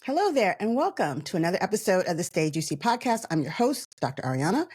Hello there, and welcome to another episode of the Stay Juicy podcast. I'm your host, Dr. Ariana,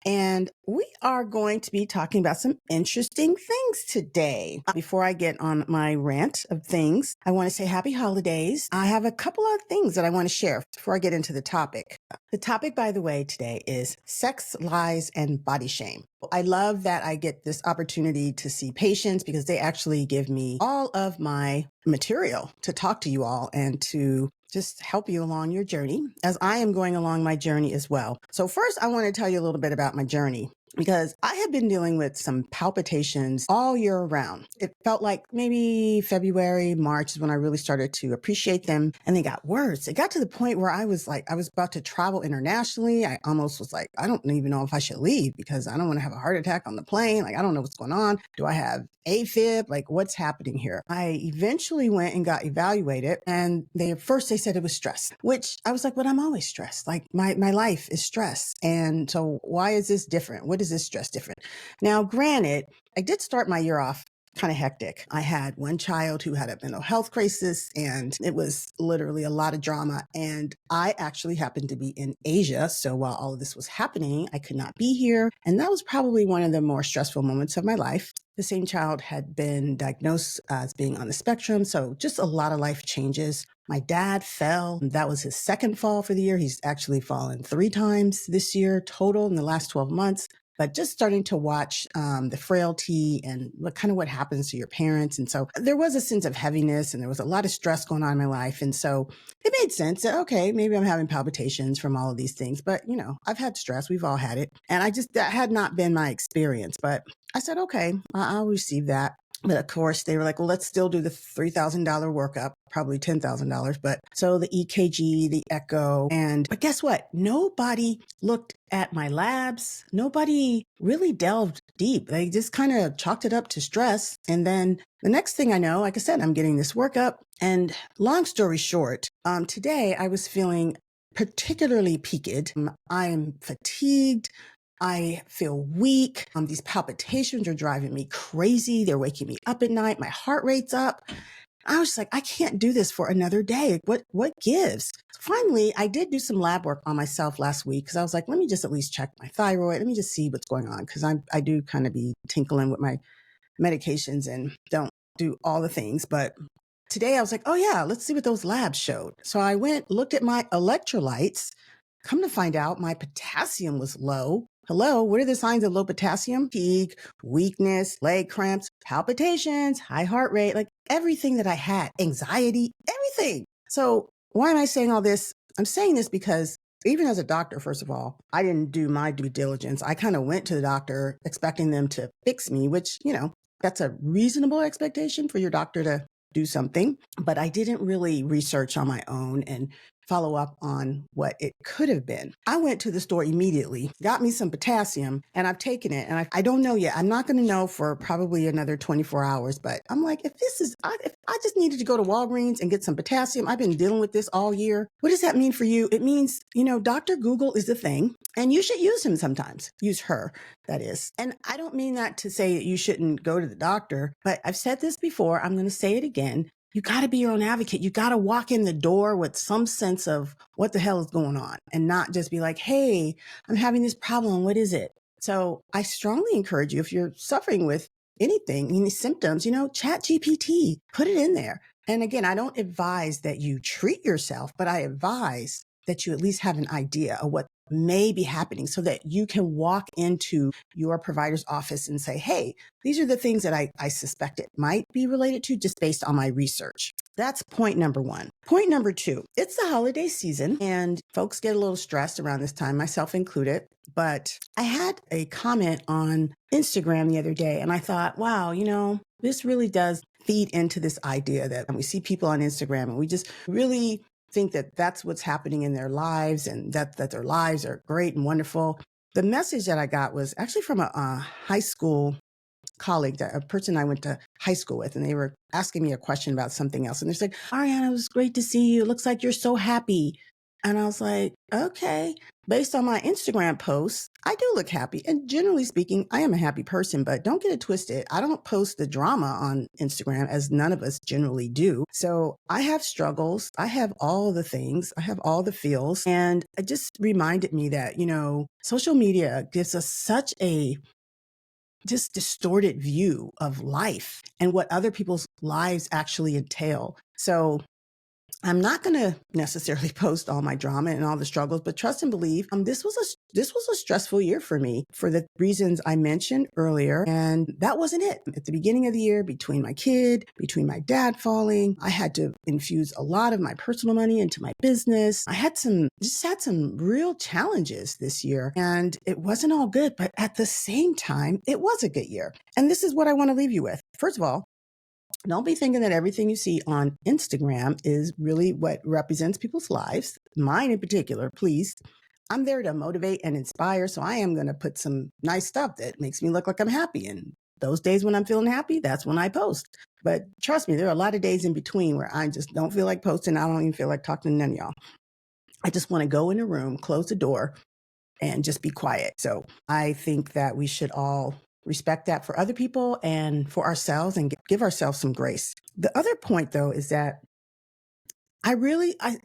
and we are going to be talking about some interesting things today. Before I get on my rant of things, I want to say happy holidays. I have a couple of things that I want to share before I get into the topic. The topic, by the way, today is sex, lies, and body shame. I love that I get this opportunity to see patients because they actually give me all of my material to talk to you all and to just help you along your journey as I am going along my journey as well. So first, I want to tell you a little bit about my journey because I have been dealing with some palpitations all year round. It felt like maybe February, March is when I really started to appreciate them, and they got worse. It got to the point where I was about to travel internationally. I almost was like, I don't even know if I should leave because I don't want to have a heart attack on the plane. Like, I don't know what's going on. Do I have AFib? Like, what's happening here? I eventually went and got evaluated, and first they said it was stress, which I was like, but I'm always stressed. Like my life is stress. And so why is this different? What is this stress different? Now, granted, I did start my year off kind of hectic. I had one child who had a mental health crisis, and it was literally a lot of drama. And I actually happened to be in Asia. So while all of this was happening, I could not be here. And that was probably one of the more stressful moments of my life. The same child had been diagnosed as being on the spectrum. So just a lot of life changes. My dad fell. That was his second fall for the year. He's actually fallen 3 times this year total in the last 12 months. But just starting to watch the frailty and what happens to your parents. And so there was a sense of heaviness and there was a lot of stress going on in my life. And so it made sense that, okay, maybe I'm having palpitations from all of these things. But, I've had stress. We've all had it. And that had not been my experience. But I said, okay, I'll receive that. But of course, they were like, well, let's still do the $3,000 workup, probably $10,000. But so the EKG, the echo, but guess what? Nobody looked at my labs. Nobody really delved deep. They just kind of chalked it up to stress. And then the next thing I know, like I said, I'm getting this workup. And long story short, today I was feeling particularly peaked. I am fatigued. I feel weak. These palpitations are driving me crazy. They're waking me up at night. My heart rate's up. I was just like, I can't do this for another day. What gives? Finally, I did do some lab work on myself last week because I was like, let me just at least check my thyroid. Let me just see what's going on because I do kind of be tinkling with my medications and don't do all the things. But today I was like, oh yeah, let's see what those labs showed. So I went, looked at my electrolytes. Come to find out, my potassium was low. Hello, what are the signs of low potassium? Fatigue, weakness, leg cramps, palpitations, high heart rate, like everything that I had, anxiety, everything. So why am I saying all this? I'm saying this because even as a doctor, first of all, I didn't do my due diligence. I kind of went to the doctor expecting them to fix me, which, that's a reasonable expectation for your doctor to do something. But I didn't really research on my own and follow up on what it could have been. I went to the store immediately, got me some potassium, and I've taken it. And I don't know yet. I'm not going to know for probably another 24 hours. But I'm like, if I just needed to go to Walgreens and get some potassium, I've been dealing with this all year. What does that mean for you? It means, Dr. Google is the thing, and you should use him sometimes. Use her, that is. And I don't mean that to say that you shouldn't go to the doctor, but I've said this before. I'm going to say it again. You got to be your own advocate. You got to walk in the door with some sense of what the hell is going on and not just be like, hey, I'm having this problem. What is it? So I strongly encourage you, if you're suffering with anything, any symptoms, chat GPT, put it in there. And again, I don't advise that you treat yourself, but I advise that you at least have an idea of what may be happening so that you can walk into your provider's office and say, hey, these are the things that I suspect it might be related to just based on my research. That's point number 1. Point number 2, it's the holiday season and folks get a little stressed around this time, myself included. But I had a comment on Instagram the other day and I thought, wow, this really does feed into this idea that we see people on Instagram and we just really think that that's what's happening in their lives and that their lives are great and wonderful. The message that I got was actually from a high school colleague, a person I went to high school with, and they were asking me a question about something else. And they said, Ariana, it was great to see you. It looks like you're so happy. And I was like, okay. based on my Instagram posts, I do look happy. And generally speaking, I am a happy person, but don't get it twisted. I don't post the drama on Instagram, as none of us generally do. So I have struggles. I have all the things. I have all the feels. And it just reminded me that, social media gives us such a just distorted view of life and what other people's lives actually entail. So I'm not going to necessarily post all my drama and all the struggles, but trust and believe, this was a stressful year for me for the reasons I mentioned earlier. And that wasn't it. At the beginning of the year, between my kid, between my dad falling, I had to infuse a lot of my personal money into my business. I had some real challenges this year, and it wasn't all good, but at the same time, it was a good year. And this is what I want to leave you with. First of all, don't be thinking that everything you see on Instagram is really what represents people's lives. Mine in particular, please. I'm there to motivate and inspire. So I am going to put some nice stuff that makes me look like I'm happy. And those days when I'm feeling happy, that's when I post. But trust me, there are a lot of days in between where I just don't feel like posting. I don't even feel like talking to none of y'all. I just want to go in a room, close the door, and just be quiet. So I think that we should all respect that for other people and for ourselves, and give ourselves some grace. The other point, though, is that I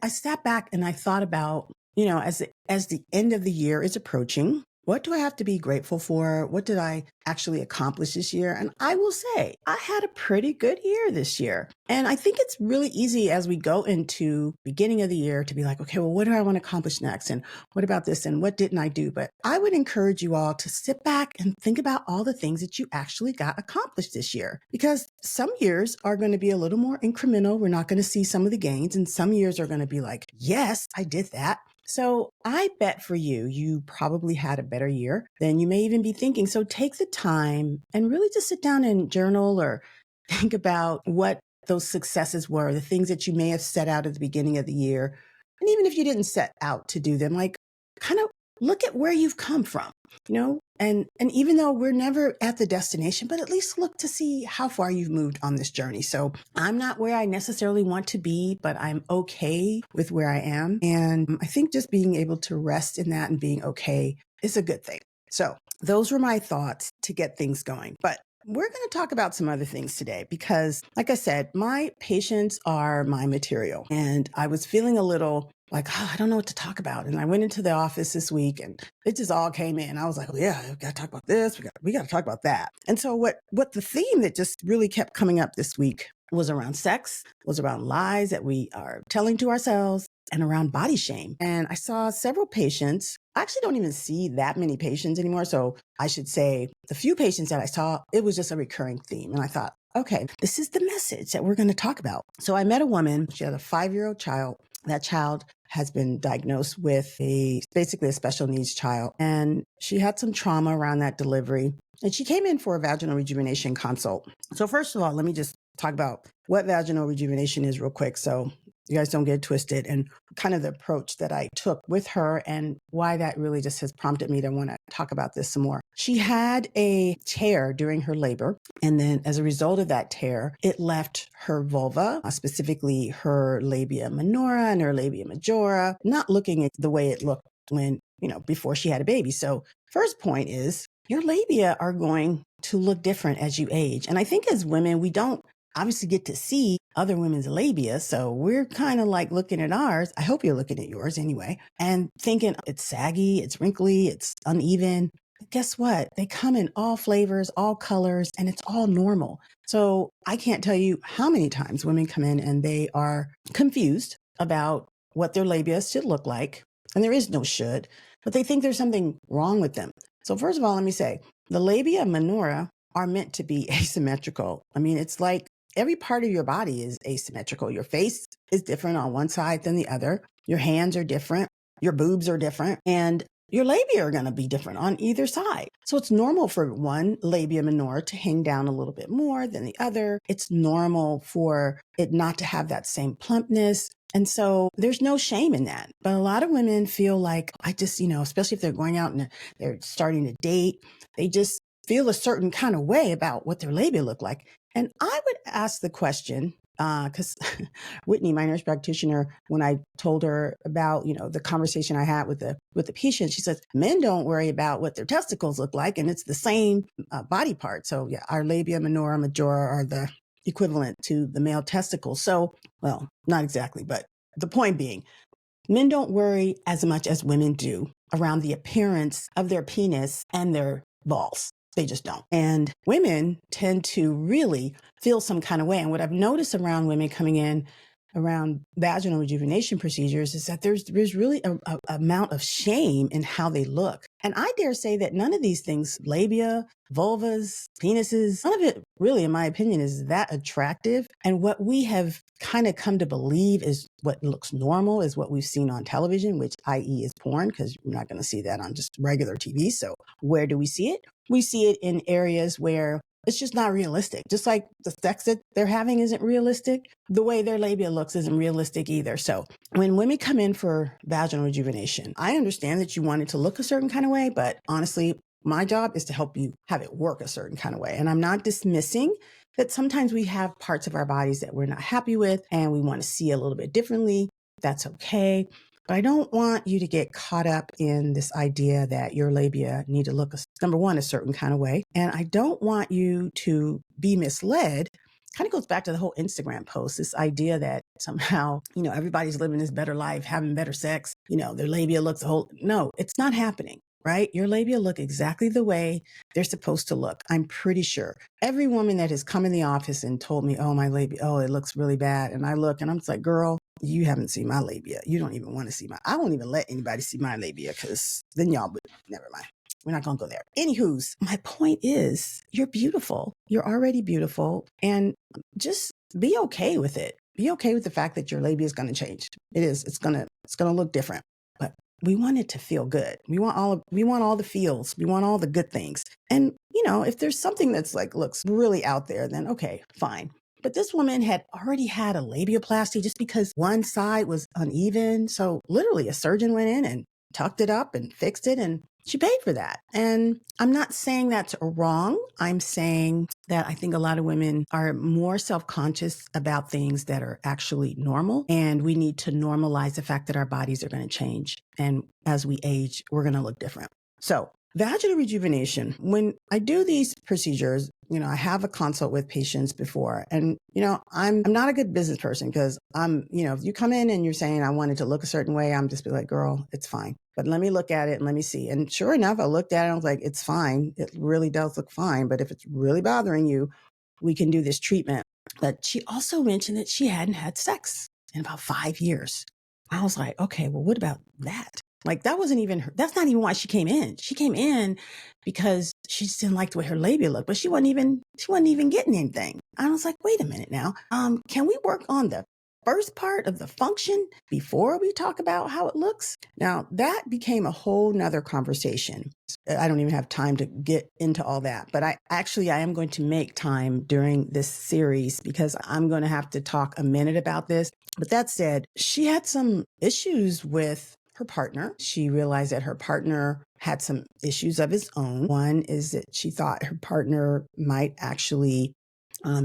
sat back and I thought about, as the end of the year is approaching, what do I have to be grateful for? What did I actually accomplish this year? And I will say I had a pretty good year this year. And I think it's really easy as we go into beginning of the year to be like, okay, well, what do I want to accomplish next? And what about this? And what didn't I do? But I would encourage you all to sit back and think about all the things that you actually got accomplished this year, because some years are going to be a little more incremental. We're not going to see some of the gains, and some years are going to be like, yes, I did that. So I bet for you, you probably had a better year than you may even be thinking. So take the time and really just sit down and journal or think about what those successes were, the things that you may have set out at the beginning of the year. And even if you didn't set out to do them, like kind of look at where you've come from, and even though we're never at the destination, but at least look to see how far you've moved on this journey. So I'm not where I necessarily want to be, but I'm okay with where I am. And I think just being able to rest in that and being okay is a good thing. So those were my thoughts to get things going. But we're going to talk about some other things today because, like I said, my patients are my material. And I was feeling a little like, I don't know what to talk about. And I went into the office this week and it just all came in. I was like, yeah, we got to talk about this. We got to talk about that. And so what the theme that just really kept coming up this week was around sex, was around lies that we are telling to ourselves, and around body shame. And I saw several patients. I actually don't even see that many patients anymore. So I should say the few patients that I saw, it was just a recurring theme. And I thought, okay, this is the message that we're going to talk about. So I met a woman. She had a 5-year-old child. That child has been diagnosed with basically a special needs child. And she had some trauma around that delivery. And she came in for a vaginal rejuvenation consult. So first of all, let me just talk about what vaginal rejuvenation is real quick, so you guys don't get twisted, and kind of the approach that I took with her and why that really just has prompted me to want to talk about this some more. She had a tear during her labor. And then as a result of that tear, it left her vulva, specifically her labia minora and her labia majora, not looking at the way it looked when, before she had a baby. So first point is your labia are going to look different as you age. And I think as women, we don't obviously get to see other women's labia. So we're kind of like looking at ours. I hope you're looking at yours anyway, and thinking it's saggy, it's wrinkly, it's uneven. But guess what? They come in all flavors, all colors, and it's all normal. So I can't tell you how many times women come in and they are confused about what their labia should look like. And there is no should, but they think there's something wrong with them. So first of all, let me say the labia minora are meant to be asymmetrical. I mean, it's like every part of your body is asymmetrical. Your face is different on one side than the other. Your hands are different. Your boobs are different. And your labia are going to be different on either side. So it's normal for one labia minora to hang down a little bit more than the other. It's normal for it not to have that same plumpness. And so there's no shame in that. But a lot of women feel like, I just, especially if they're going out and they're starting to date, they just feel a certain kind of way about what their labia look like. And I would ask the question, Because Whitney, my nurse practitioner, when I told her about, the conversation I had with the patient, she says, men don't worry about what their testicles look like, and it's the same body part. So yeah, our labia minora majora are the equivalent to the male testicles. So, well, not exactly, but the point being, men don't worry as much as women do around the appearance of their penis and their balls. They just don't. And women tend to really feel some kind of way. And what I've noticed around women coming in around vaginal rejuvenation procedures is that there's really a amount of shame in how they look. And I dare say that none of these things, labia, vulvas, penises, none of it really, in my opinion, is that attractive. And what we have kind of come to believe is what looks normal is what we've seen on television, which i.e. is porn, because you're not going to see that on just regular TV. So where do we see it? We see it in areas where it's just not realistic. Just like the sex that they're having isn't realistic, the way their labia looks isn't realistic either. So when women come in for vaginal rejuvenation, I understand that you want it to look a certain kind of way, but honestly, my job is to help you have it work a certain kind of way. And I'm not dismissing that sometimes we have parts of our bodies that we're not happy with and we want to see a little bit differently. That's okay. But I don't want you to get caught up in this idea that your labia need to look, number one, a certain kind of way. And I don't want you to be misled. Kind of goes back to the whole Instagram post, this idea that somehow, everybody's living this better life, having better sex, their labia looks no, it's not happening. Right? Your labia look exactly the way they're supposed to look. I'm pretty sure every woman that has come in the office and told me, oh, my labia, oh, it looks really bad. And I look and I'm just like, girl, you haven't seen my labia. You don't even want to see I won't even let anybody see my labia because then y'all would, never mind. We're not going to go there. Anywho's, my point is you're beautiful. You're already beautiful. And just be okay with it. Be okay with the fact that your labia is going to change. It is. It's going to look different. But we want it to feel good. We want all the feels. We want all the good things. And, if there's something that's looks really out there, then okay, fine. But this woman had already had a labiaplasty just because one side was uneven. So literally a surgeon went in and tucked it up and fixed it, and she paid for that. And I'm not saying that's wrong. I'm saying that I think a lot of women are more self-conscious about things that are actually normal. And we need to normalize the fact that our bodies are going to change. And as we age, we're going to look different. So vaginal rejuvenation, when I do these procedures, I have a consult with patients before, and, I'm not a good business person because if you come in and you're saying I want it to look a certain way, I'm just be like, girl, it's fine. But let me look at it and let me see. And sure enough, I looked at it and I was like, it's fine. It really does look fine. But if it's really bothering you, we can do this treatment. But she also mentioned that she hadn't had sex in about 5 years. I was like, okay, well, what about that? That wasn't even that's not even why she came in. She came in because she just didn't like the way her labia looked, but she wasn't even getting anything. I was like, wait a minute now. Can we work on the first part of the function before we talk about how it looks? Now that became a whole nother conversation. I don't even have time to get into all that, but I am going to make time during this series because I'm going to have to talk a minute about this. But that said, she had some issues with her partner. She realized that her partner had some issues of his own. One is that she thought her partner might actually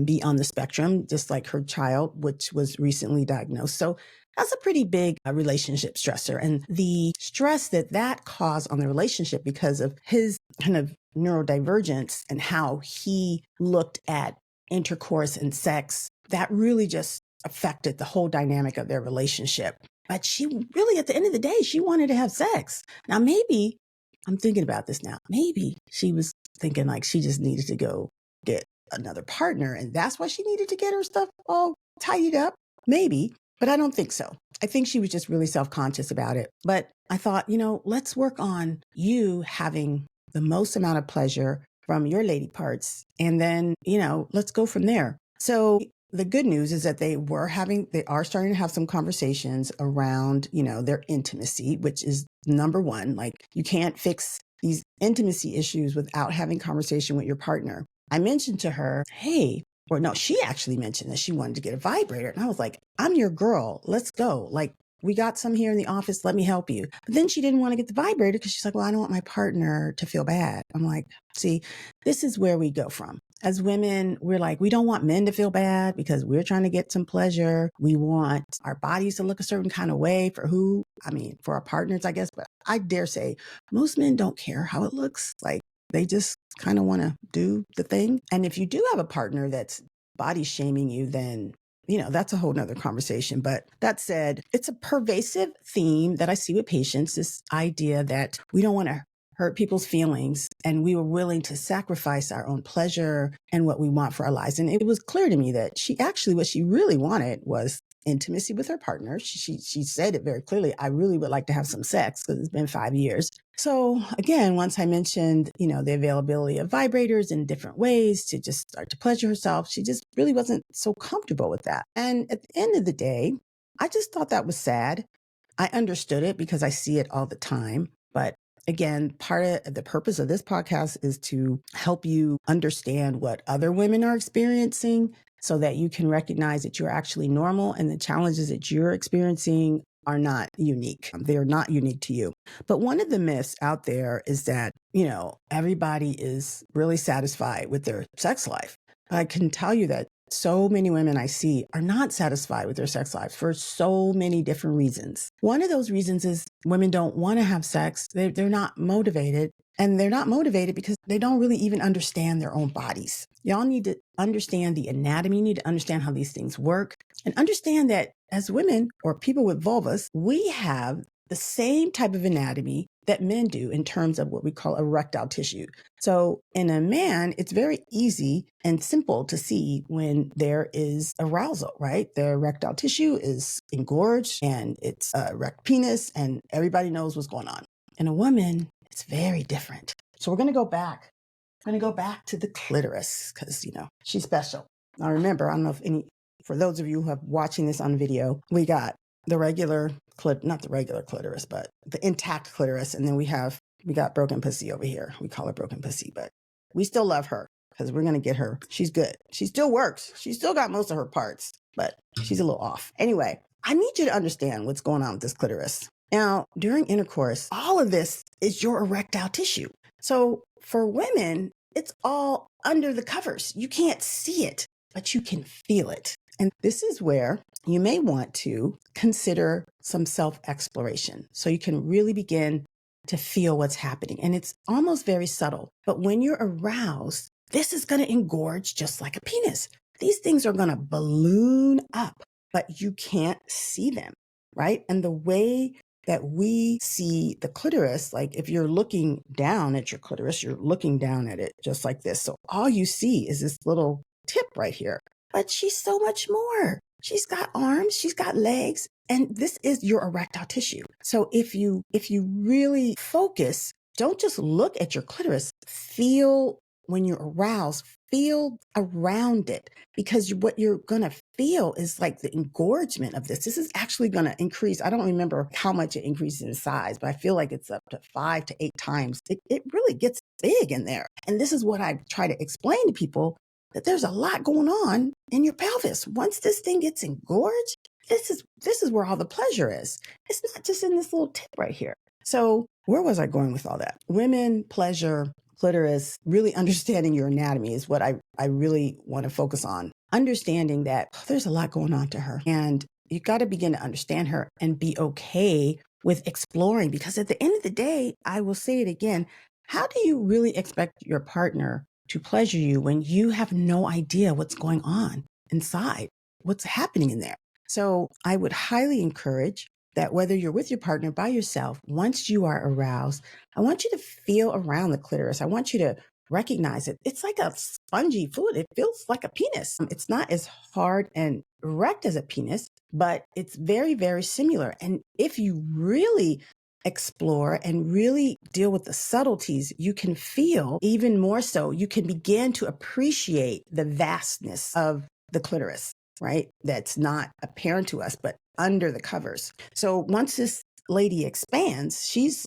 be on the spectrum, just like her child, which was recently diagnosed. So that's a pretty big relationship stressor. And the stress that caused on the relationship because of his kind of neurodivergence and how he looked at intercourse and sex, that really just affected the whole dynamic of their relationship. But she really, at the end of the day, she wanted to have sex. Now, maybe, I'm thinking about this now, maybe she was thinking she just needed to go get another partner. And that's why she needed to get her stuff all tidied up. Maybe, but I don't think so. I think she was just really self-conscious about it. But I thought, let's work on you having the most amount of pleasure from your lady parts. And then, let's go from there. So the good news is that they are starting to have some conversations around, their intimacy, which is number one. You can't fix these intimacy issues without having conversation with your partner. I mentioned to her, she actually mentioned that she wanted to get a vibrator. And I was like, I'm your girl. Let's go. We got some here in the office. Let me help you. But then she didn't want to get the vibrator because she's like, well, I don't want my partner to feel bad. I'm like, see, this is where we go from. As women, we're like, we don't want men to feel bad because we're trying to get some pleasure. We want our bodies to look a certain kind of way for our partners, I guess. But I dare say most men don't care how it looks. Like they just kind of want to do the thing. And if you do have a partner that's body shaming you, then that's a whole nother conversation. But that said, it's a pervasive theme that I see with patients, this idea that we don't want to hurt people's feelings and we were willing to sacrifice our own pleasure and what we want for our lives. And it was clear to me that what she really wanted was intimacy with her partner. She said it very clearly. I really would like to have some sex because it's been 5 years. So again, once I mentioned, the availability of vibrators in different ways to just start to pleasure herself, she just really wasn't so comfortable with that. And at the end of the day, I just thought that was sad. I understood it because I see it all the time. But again, part of the purpose of this podcast is to help you understand what other women are experiencing so that you can recognize that you're actually normal and the challenges that you're experiencing are not unique. They're not unique to you. But one of the myths out there is that, everybody is really satisfied with their sex life. I can tell you that so many women I see are not satisfied with their sex lives for so many different reasons. One of those reasons is women don't want to have sex. They're not motivated. And they're not motivated because they don't really even understand their own bodies. Y'all need to understand the anatomy. You need to understand how these things work and understand that as women or people with vulvas, we have the same type of anatomy that men do in terms of what we call erectile tissue. So in a man, it's very easy and simple to see when there is arousal, right? The erectile tissue is engorged and it's a erect penis and everybody knows what's going on. In a woman, it's very different. So we're going to go back. We're going to go back to the clitoris because, she's special. Now remember, I don't know if for those of you who are watching this on video, we got the regular not the regular clitoris, but the intact clitoris. And then we got broken pussy over here. We call her broken pussy, but we still love her because we're going to get her. She's good. She still works. She's still got most of her parts, but she's a little off. Anyway, I need you to understand what's going on with this clitoris. Now, during intercourse, all of this is your erectile tissue. So for women, it's all under the covers. You can't see it, but you can feel it. And this is where you may want to consider some self-exploration so you can really begin to feel what's happening. And it's almost very subtle. But when you're aroused, this is going to engorge just like a penis. These things are going to balloon up, but you can't see them, right? And the way that we see the clitoris, like if you're looking down at your clitoris, you're looking down at it just like this. So all you see is this little tip right here. But she's so much more. She's got arms, she's got legs, and this is your erectile tissue. So if you really focus, don't just look at your clitoris, feel when you're aroused, feel around it, because what you're going to feel is like the engorgement of this. This is actually going to increase. I don't remember how much it increases in size, but I feel like it's up to 5 to 8 times. It really gets big in there. And this is what I try to explain to people, that there's a lot going on in your pelvis. Once this thing gets engorged, this is where all the pleasure is. It's not just in this little tip right here. So where was I going with all that? Women, pleasure, clitoris, really understanding your anatomy is what I really want to focus on. Understanding that there's a lot going on to her. And you got to begin to understand her and be okay with exploring. Because at the end of the day, I will say it again, how do you really expect your partner to pleasure you when you have no idea what's going on inside, what's happening in there? So I would highly encourage that whether you're with your partner, by yourself, once you are aroused, I want you to feel around the clitoris. I want you to recognize it. It's like a spongy fluid. It feels like a penis. It's not as hard and erect as a penis, but it's very, very similar. And if you really explore and really deal with the subtleties, you can feel even more so. You can begin to appreciate the vastness of the clitoris, right? That's not apparent to us, but under the covers. So once this lady expands, she's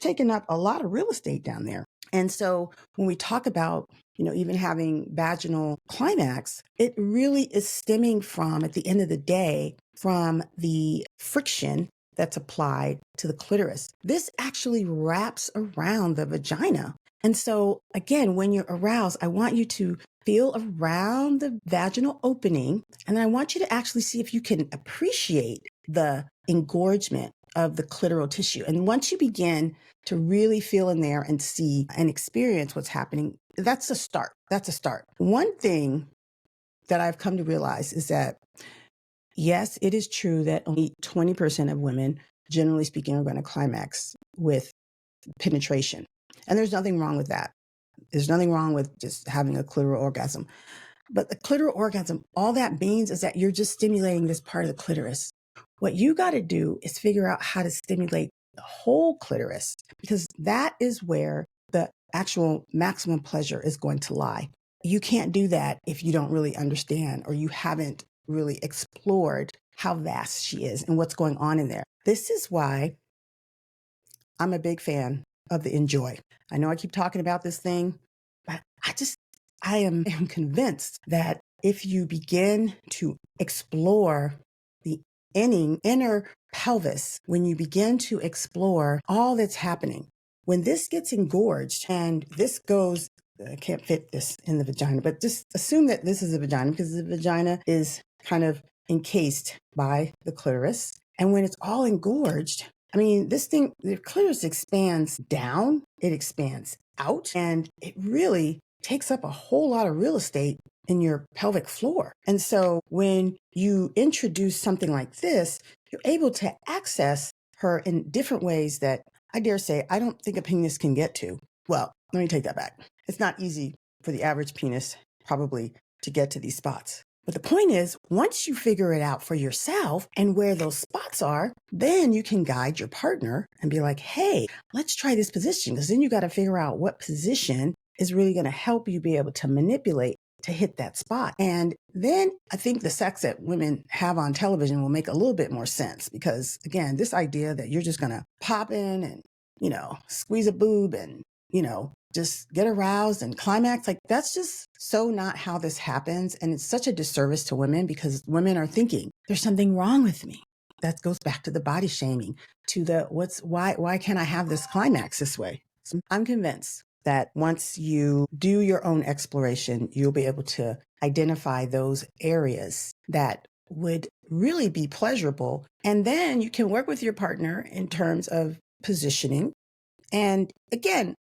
taking up a lot of real estate down there. And so when we talk about, even having vaginal climax, it really is stemming from, at the end of the day, from the friction that's applied to the clitoris. This actually wraps around the vagina. And so again, when you're aroused, I want you to feel around the vaginal opening. And then I want you to actually see if you can appreciate the engorgement of the clitoral tissue. And once you begin to really feel in there and see and experience what's happening, that's a start. That's a start. One thing that I've come to realize is that, yes, it is true that only 20% of women, generally speaking, are going to climax with penetration. And there's nothing wrong with that. There's nothing wrong with just having a clitoral orgasm. But the clitoral orgasm, all that means is that you're just stimulating this part of the clitoris. What you got to do is figure out how to stimulate the whole clitoris, because that is where the actual maximum pleasure is going to lie. You can't do that if you don't really understand or you haven't really explored how vast she is and what's going on in there. This is why I'm a big fan of the enjoy. I know I keep talking about this thing, but I am convinced that if you begin to explore the inner pelvis, when you begin to explore all that's happening, when this gets engorged and this goes, I can't fit this in the vagina, but just assume that this is a vagina because the vagina is kind of encased by the clitoris. And when it's all engorged, I mean, this thing, the clitoris expands down, it expands out, and it really takes up a whole lot of real estate in your pelvic floor. And so when you introduce something like this, you're able to access her in different ways that I dare say I don't think a penis can get to. Well, let me take that back. It's not easy for the average penis probably to get to these spots. But the point is, once you figure it out for yourself and where those spots are, then you can guide your partner and be like, hey, let's try this position. Because then you got to figure out what position is really going to help you be able to manipulate to hit that spot. And then I think the sex that women have on television will make a little bit more sense because, again, this idea that you're just going to pop in and, squeeze a boob and, just get aroused and climax, like that's just so not how this happens. And it's such a disservice to women because women are thinking there's something wrong with me. That goes back to the body shaming, to the why can't I have this climax this way? So I'm convinced that once you do your own exploration, you'll be able to identify those areas that would really be pleasurable. And then you can work with your partner in terms of positioning. And again,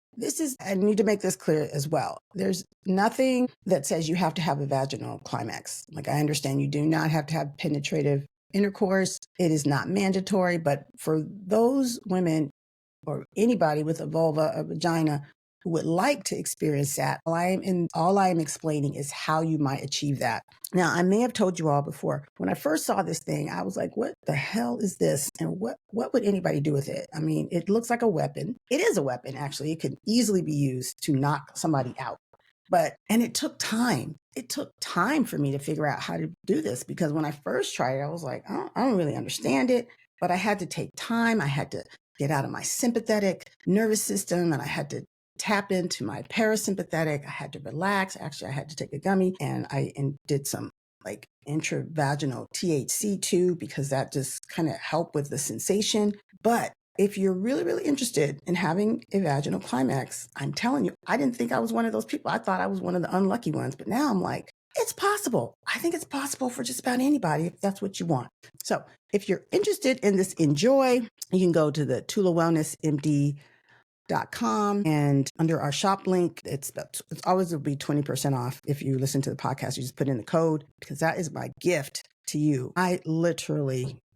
I need to make this clear as well. There's nothing that says you have to have a vaginal climax. Like I understand you do not have to have penetrative intercourse. It is not mandatory, but for those women or anybody with a vulva, a vagina, who would like to experience that, all I am explaining is how you might achieve that. Now, I may have told you all before, when I first saw this thing, I was like, what the hell is this? And what would anybody do with it? I mean, it looks like a weapon. It is a weapon, actually. It could easily be used to knock somebody out. And it took time. It took time for me to figure out how to do this because when I first tried it, I was like, I don't really understand it, but I had to take time. I had to get out of my sympathetic nervous system and I had to tap into my parasympathetic. I had to relax. Actually, I had to take a gummy and I did some like intravaginal THC too, because that just kind of helped with the sensation. But if you're really, really interested in having a vaginal climax, I'm telling you, I didn't think I was one of those people. I thought I was one of the unlucky ones, but now I'm like, it's possible. I think it's possible for just about anybody if that's what you want. So if you're interested in this enjoy, you can go to the tulawellnessmd.com and under our shop link, it's always will be 20% off. If you listen to the podcast, you just put in the code because that is my gift to you. I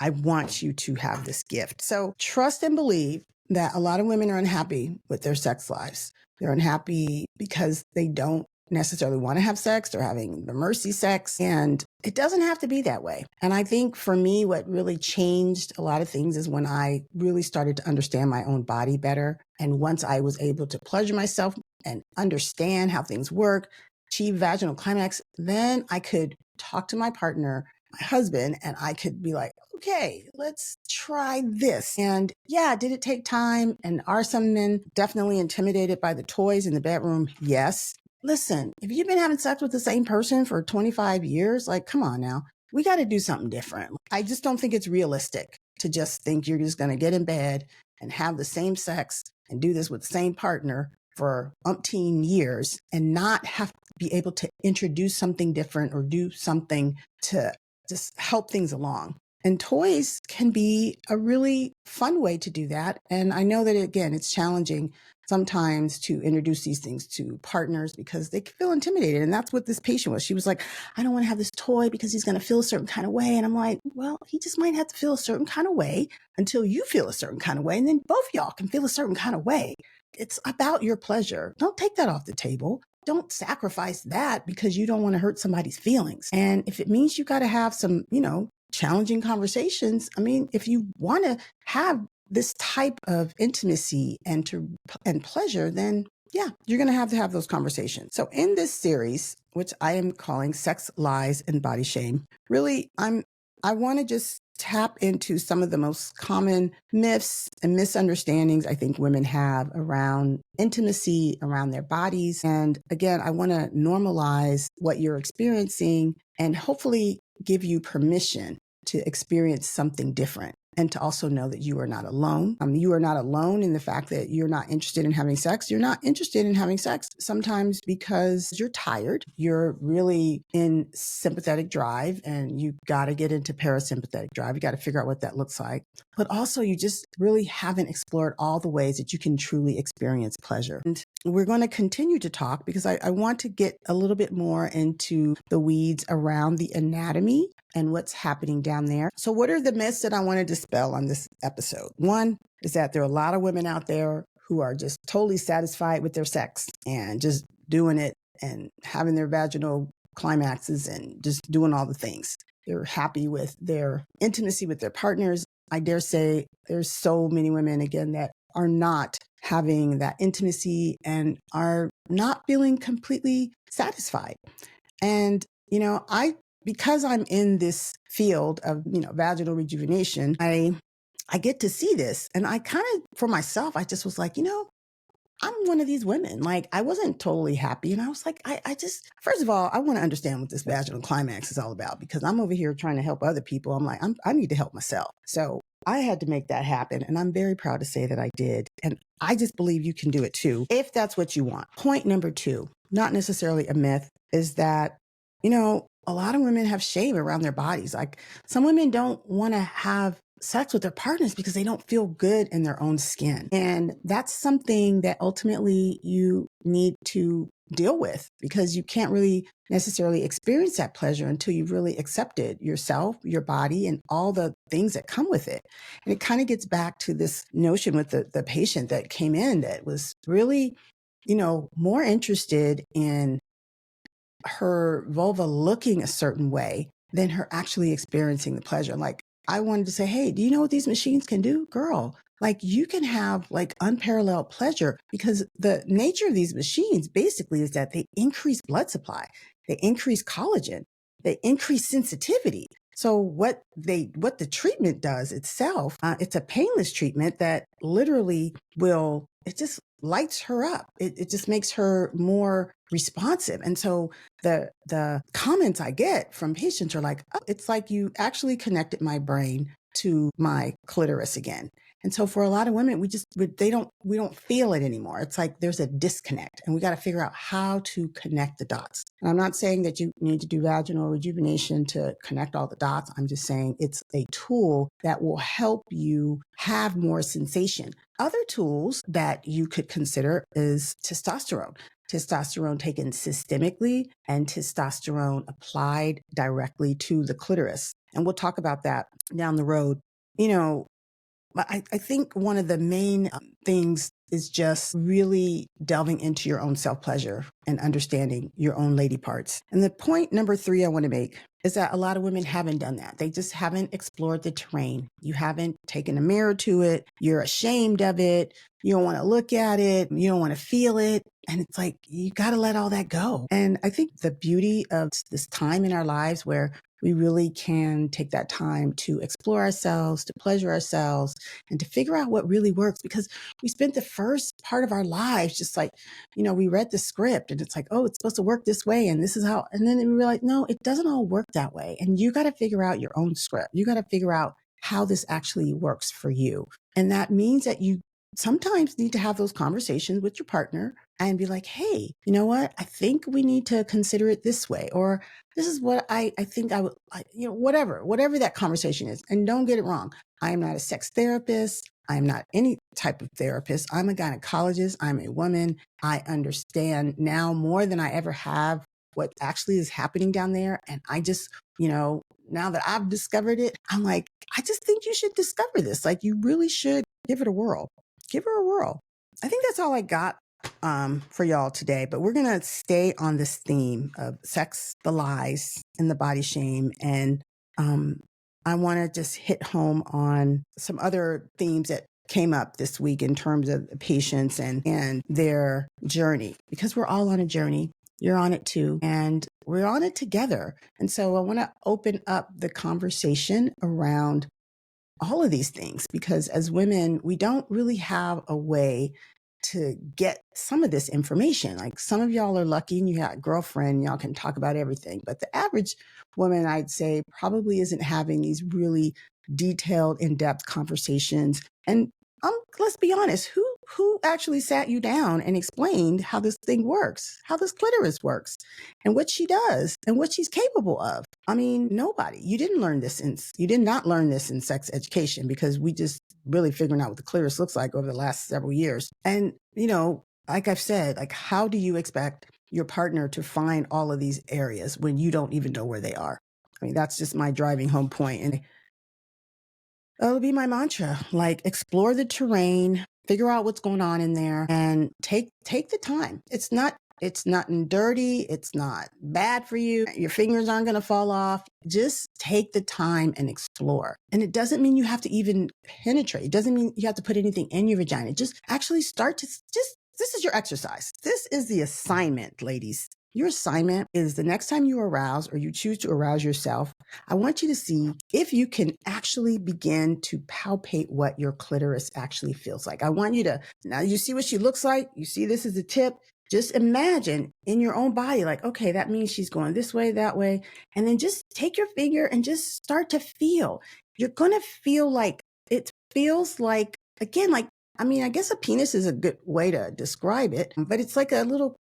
want you to have this gift. So trust and believe that a lot of women are unhappy with their sex lives. They're unhappy because they don't necessarily want to have sex. They're having the mercy sex and it doesn't have to be that way. And I think for me, what really changed a lot of things is when I really started to understand my own body better. And once I was able to pleasure myself and understand how things work, achieve vaginal climax, then I could talk to my partner, my husband, and I could be like, okay, let's try this. And yeah, did it take time? And are some men definitely intimidated by the toys in the bedroom? Yes. Listen, if you've been having sex with the same person for 25 years, like, come on now, we got to do something different. I just don't think it's realistic to just think you're just going to get in bed and have the same sex and do this with the same partner for umpteen years and not have to be able to introduce something different or do something to just help things along. And toys can be a really fun way to do that. And I know that, again, it's challenging sometimes to introduce these things to partners because they can feel intimidated. And that's what this patient was. She was like, I don't want to have this toy because he's going to feel a certain kind of way. And I'm like, well, he just might have to feel a certain kind of way until you feel a certain kind of way. And then both y'all can feel a certain kind of way. It's about your pleasure. Don't take that off the table. Don't sacrifice that because you don't want to hurt somebody's feelings. And if it means you got to have some, challenging conversations, if you want to have this type of intimacy and pleasure, then yeah, you're going to have those conversations. So in this series, which I am calling Sex, Lies, and Body Shame, really, I want to just tap into some of the most common myths and misunderstandings I think women have around intimacy, around their bodies. And again, I want to normalize what you're experiencing and hopefully give you permission to experience something different. And to also know that you are not alone. You are not alone in the fact that you're not interested in having sex. You're not interested in having sex sometimes because you're tired. You're really in sympathetic drive and you got to get into parasympathetic drive. You got to figure out what that looks like. But also you just really haven't explored all the ways that you can truly experience pleasure. And we're going to continue to talk because I want to get a little bit more into the weeds around the anatomy and what's happening down there. So what are the myths that I want to dispel on this episode? One is that there are a lot of women out there who are just totally satisfied with their sex and just doing it and having their vaginal climaxes and just doing all the things. They're happy with their intimacy with their partners. I dare say there's so many women, again, that are not having that intimacy and are not feeling completely satisfied. And, because I'm in this field of, vaginal rejuvenation, I get to see this. And I kind of, for myself, I just was like, I'm one of these women. Like, I wasn't totally happy. And I was like, I just, first of all, I want to understand what this vaginal climax is all about because I'm over here trying to help other people. I'm like, I need to help myself. So I had to make that happen. And I'm very proud to say that I did. And I just believe you can do it too, if that's what you want. Point number 2, not necessarily a myth, is that, a lot of women have shame around their bodies. Like, some women don't want to have sex with their partners because they don't feel good in their own skin. And that's something that ultimately you need to deal with because you can't really necessarily experience that pleasure until you've really accepted yourself, your body, and all the things that come with it. And it kind of gets back to this notion with the patient that came in that was really, more interested in her vulva looking a certain way than her actually experiencing the pleasure. Like, I wanted to say, hey, do you know what these machines can do? Girl, like, you can have like unparalleled pleasure because the nature of these machines basically is that they increase blood supply, they increase collagen, they increase sensitivity. So what the treatment does itself, it's a painless treatment that literally it just lights her up. It just makes her more responsive. And so the comments I get from patients are like, oh, it's like you actually connected my brain to my clitoris again. And so for a lot of women, we don't feel it anymore. It's like there's a disconnect and we got to figure out how to connect the dots. And I'm not saying that you need to do vaginal rejuvenation to connect all the dots. I'm just saying it's a tool that will help you have more sensation. Other tools that you could consider is testosterone. Testosterone taken systemically and testosterone applied directly to the clitoris. And we'll talk about that down the road. I think one of the main things is just really delving into your own self-pleasure and understanding your own lady parts. And the point number 3 I want to make is that a lot of women haven't done that. They just haven't explored the terrain. You haven't taken a mirror to it. You're ashamed of it. You don't want to look at it. You don't want to feel it. And it's like, you got to let all that go. And I think the beauty of this time in our lives where we really can take that time to explore ourselves, to pleasure ourselves, and to figure out what really works. Because we spent the first part of our lives just like, we read the script and it's like, oh, it's supposed to work this way. And this is how, and then we realize, no, it doesn't all work that way. And you got to figure out your own script. You got to figure out how this actually works for you. And that means that you sometimes need to have those conversations with your partner and be like, hey, you know what? I think we need to consider it this way, or this is what I think I would, whatever that conversation is. And don't get it wrong. I am not a sex therapist. I am not any type of therapist. I'm a gynecologist. I'm a woman. I understand now more than I ever have what actually is happening down there. And I just, now that I've discovered it, I'm like, I just think you should discover this. Like, you really should give it a whirl. Give her a whirl. I think that's all I got for y'all today, but we're going to stay on this theme of sex, the lies, and the body shame. And I want to just hit home on some other themes that came up this week in terms of patients and their journey, because we're all on a journey. You're on it too, and we're on it together. And so I want to open up the conversation around all of these things, because as women, we don't really have a way to get some of this information. Like, some of y'all are lucky and you got a girlfriend, y'all can talk about everything. But the average woman, I'd say, probably isn't having these really detailed, in-depth conversations. And let's be honest, who actually sat you down and explained how this thing works, how this clitoris works, and what she does and what she's capable of? I mean, nobody. You did not learn this in sex education, because we just really figuring out what the clitoris looks like over the last several years. And, like I've said, like, how do you expect your partner to find all of these areas when you don't even know where they are? I mean, that's just my driving home point. And that'll be my mantra. Like, explore the terrain, figure out what's going on in there, and take the time. It's not dirty. It's not bad for you. Your fingers aren't going to fall off. Just take the time and explore. And it doesn't mean you have to even penetrate. It doesn't mean you have to put anything in your vagina. Just actually start to this is your exercise. This is the assignment, ladies. Your assignment is, the next time you arouse or you choose to arouse yourself, I want you to see if you can actually begin to palpate what your clitoris actually feels like. I want you to, now you see what she looks like. You see this is the tip. Just imagine in your own body, like, okay, that means she's going this way, that way. And then just take your finger and just start to feel. You're going to feel like, it feels like, again, like, I mean, I guess a penis is a good way to describe it, but it's like a little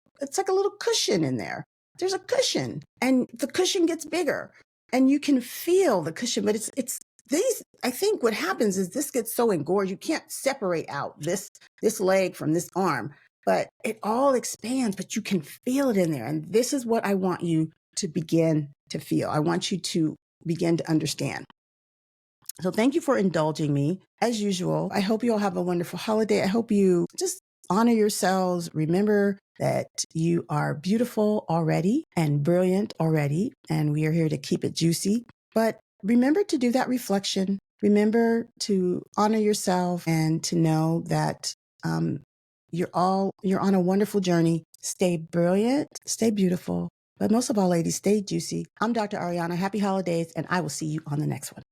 cushion in there. There's a cushion, and the cushion gets bigger, and you can feel the cushion, but it's these, I think what happens is this gets so engorged, you can't separate out this leg from this arm, but it all expands, but you can feel it in there. And this is what I want you to begin to feel. I want you to begin to understand. So thank you for indulging me. As usual, I hope you all have a wonderful holiday. I hope you just honor yourselves. Remember that you are beautiful already and brilliant already, and we are here to keep it juicy. But remember to do that reflection. Remember to honor yourself and to know that you're on a wonderful journey. Stay brilliant, stay beautiful, but most of all, ladies, stay juicy. I'm Dr. Ariana. Happy holidays, and I will see you on the next one.